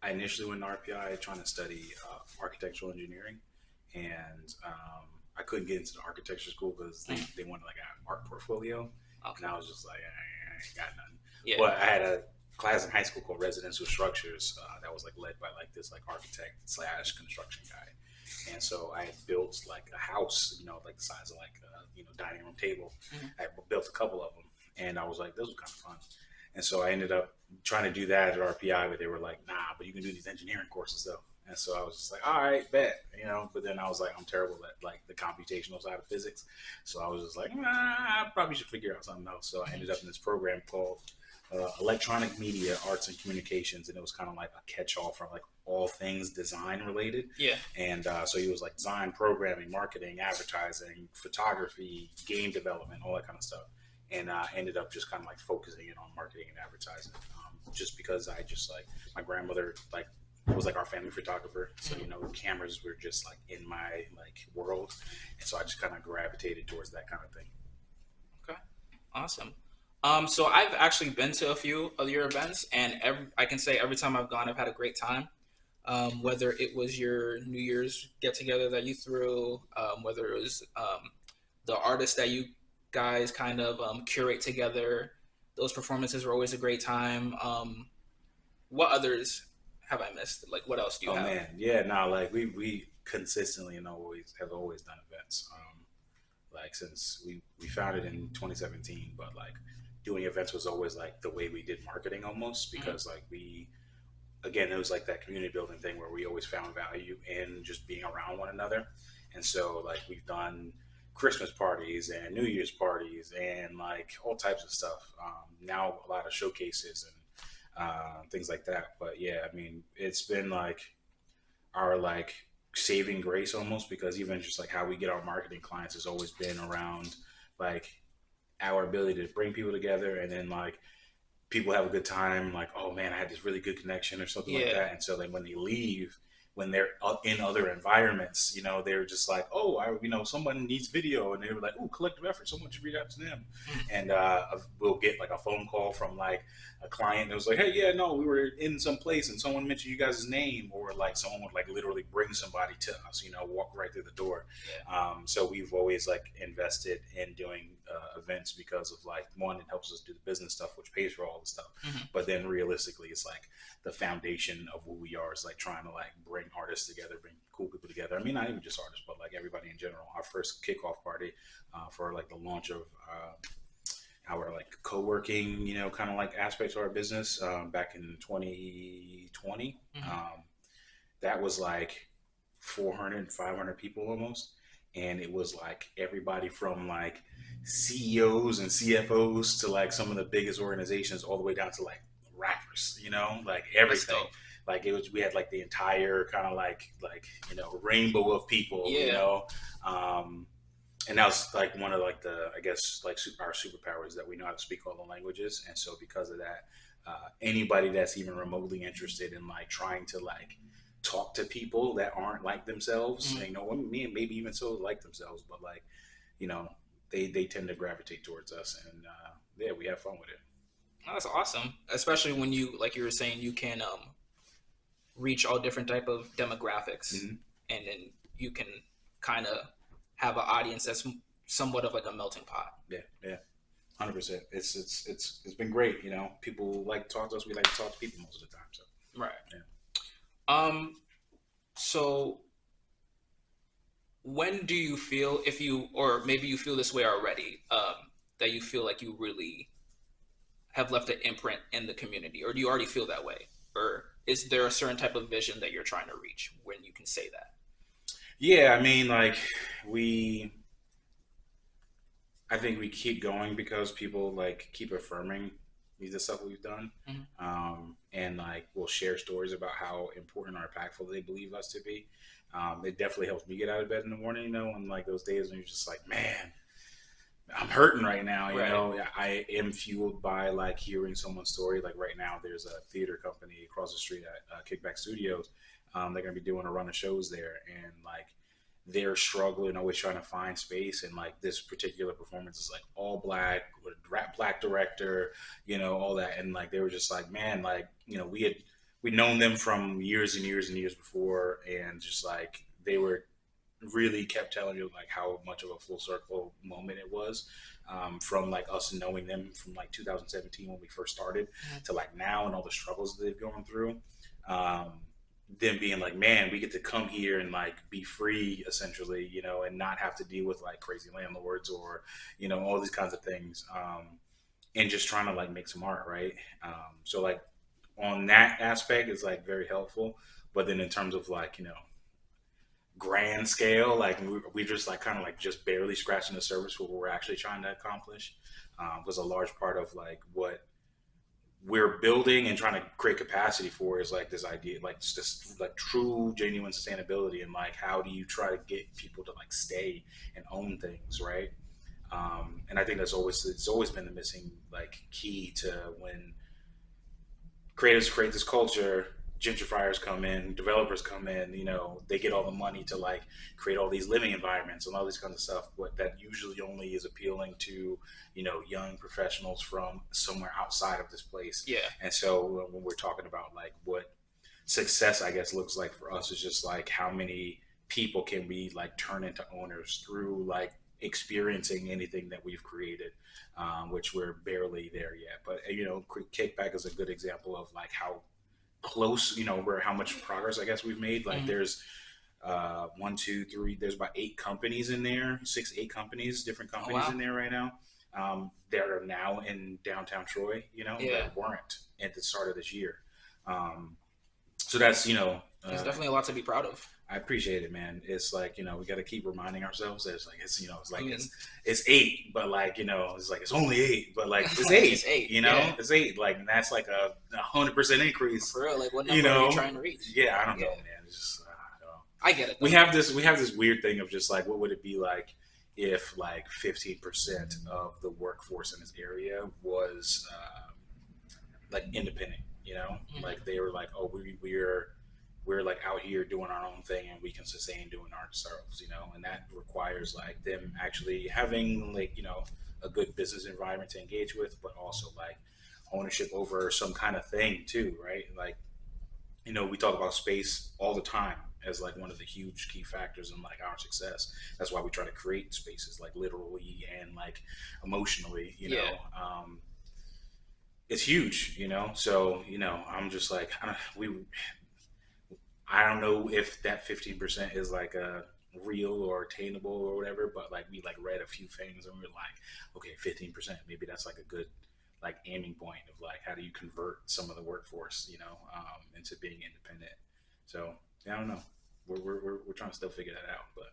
I initially went to RPI trying to study architectural engineering, and I couldn't get into the architecture school because they wanted like an art portfolio, Okay. and I was just like, I ain't got nothing. Yeah. But I had a class in high school called residential structures that was like led by like this like architect slash construction guy, and so I had built like a house, like the size of like dining room table. Mhm. I built a couple of them, and I was like, this was kind of fun. And so I ended up trying to do that at RPI, but they were like, nah, but you can do these engineering courses though. And so I was just like, all right, bet. But then I was like, I'm terrible at like the computational side of physics. So I was just like, I probably should figure out something else. So I ended up in this program called Electronic Media Arts and Communications. And it was kind of like a catch all for like all things design related. Yeah. And so it was like design, programming, marketing, advertising, photography, game development, all that kind of stuff. And I ended up just kind of like focusing in on marketing and advertising, just because I just like my grandmother like was like our family photographer, so cameras were just like in my like world, and so I just kind of gravitated towards that kind of thing. Okay. Awesome. So I've actually been to a few of your events, and I can say every time I've gone, I've had a great time. Whether it was your New Year's get together that you threw, whether it was the artists that you guys kind of curate together, those performances were always a great time. What others have I missed? Like, what else do you Oh have? man, yeah, no, like we consistently and always done events. Like since we founded in 2017, but like doing events was always like the way we did marketing almost Mhm. because like we again, it was like that community building thing where we always found value in just being around one another. And so, like, we've done Christmas parties and New Year's parties and like all types of stuff. Now, a lot of showcases and things like that. But yeah, I mean, it's been like our like saving grace almost because even just like how we get our marketing clients has always been around like our ability to bring people together and then like people have a good time, like, oh man, I had this really good connection or something like Yeah. that. And so like when they leave, when they're in other environments, they're just like, oh, someone needs video, and they were like, oh, collective effort, someone should reach out to them, Mhm. and we'll get like a phone call from like a client that was like, hey, yeah, no, we were in some place and someone mentioned you guys' name, or like someone would like literally bring somebody to us, walk right through the door. Yeah. So we've always like invested in doing events because of like one, it helps us do the business stuff, which pays for all the stuff. Mhm. But then realistically, it's like the foundation of who we are is like trying to like bring artists together, bring cool people together. I mean, not even just artists, but like everybody in general. Our first kickoff party for like the launch of our like co-working, kind of like aspects of our business back in 2020. Mhm. That was like 400, 500 people almost. And it was like everybody from like CEOs and CFOs to like some of the biggest organizations all the way down to like rappers, like That's everything. dope. Like it was, we had like the entire kind of like, rainbow of people, Yeah. Um, and that was like one of like the, I guess, like our superpowers that we know how to speak all the languages. And so because of that, anybody that's even remotely interested in like trying to like talk to people that aren't like themselves, Mhm. me and maybe even so like themselves, but like, you know, they tend to gravitate towards us, and yeah, we have fun with it. That's awesome, especially when you, like you were saying, you can reach all different type of demographics, Hmm. and then you can kind of have an audience that's somewhat of like a melting pot. Yeah, yeah, 100%. It's been great. People like to talk to us. We like to talk to people most of the time. So Right. yeah. Um. So when do you feel, if you, or maybe you feel this way already, that you feel like you really have left an imprint in the community, or do you already feel that way, or is there a certain type of vision that you're trying to reach when you can say that? Yeah, I mean, like we, I think we keep going because people like keep affirming the stuff we've done, Hmm. and like we'll share stories about how important or impactful they believe us to be. It definitely helps me get out of bed in the morning, on like those days when you're just like, man, I'm hurting right now. Right. I am fueled by like hearing someone's story. Like right now, there's a theater company across the street at Kickback Studios. They're gonna be doing a run of shows there, and like they're struggling, always trying to find space. And like this particular performance is like all black, with black director, all that. And like they were just like, man, like we had we'd known them from years and years and years before, and just like they were really kept telling you like how much of a full circle moment it was, from like us knowing them from like 2017 when we first started Mhm. to like now and all the struggles that they've gone through. Um, them being like, man, we get to come here and like be free essentially, and not have to deal with like crazy landlords or, all these kinds of things. And just trying to like make some art, right? So like on that aspect is like very helpful. But then in terms of like, grand scale, like we just like kind of like just barely scratching the surface for what we're actually trying to accomplish, was a large part of like what we're building and trying to create capacity for is like this idea, like just like true, genuine sustainability, and like how do you try to get people to like stay and own things, right? And I think it's always been the missing like key to when creators create this culture, gentrifiers come in, developers come in, they get all the money to like create all these living environments and all these kinds of stuff. But that usually only is appealing to, young professionals from somewhere outside of this place. Yeah. And so when we're talking about like what success, I guess, looks like for us is just like how many people can we like turn into owners through like experiencing anything that we've created, which we're barely there yet. But Kickback is a good example of like how close, where how much progress I guess we've made. Like Mhm. there's one, two, three. There's about 8 companies in there, 8 companies, different Oh companies wow. in there right now. That are now in downtown Troy, Yeah. that weren't at the start of this year. So that's There's definitely a lot to be proud of. I appreciate it, man. It's like we got to keep reminding ourselves that it's like it's I like mean, it's 8, but like it's like it's only 8, but like it's like 8. it's eight. Yeah. It's 8. Like and that's like a 100% increase. For real, like what You number are you know, trying to reach? yeah. I don't Yeah. know, man. It's just I don't know. I get it We though. have this weird thing of just like what would it be like if like 15% of the workforce in this area was like independent. Mhm. Like they were like, oh, we're like out here doing our own thing and we can sustain doing ourselves, and that requires like them actually having like, a good business environment to engage with, but also like ownership over some kind of thing too, right? Like, we talk about space all the time as like one of the huge key factors in like our success. That's why we try to create spaces like literally and like emotionally, Yeah. it's huge, so I'm just like I don't know if that 15% is like a real or attainable or whatever, but like we like read a few things and we are like, okay, 15%, maybe that's like a good like aiming point of like how do you convert some of the workforce, into being independent. So yeah, I don't know. We're trying to still figure that out, but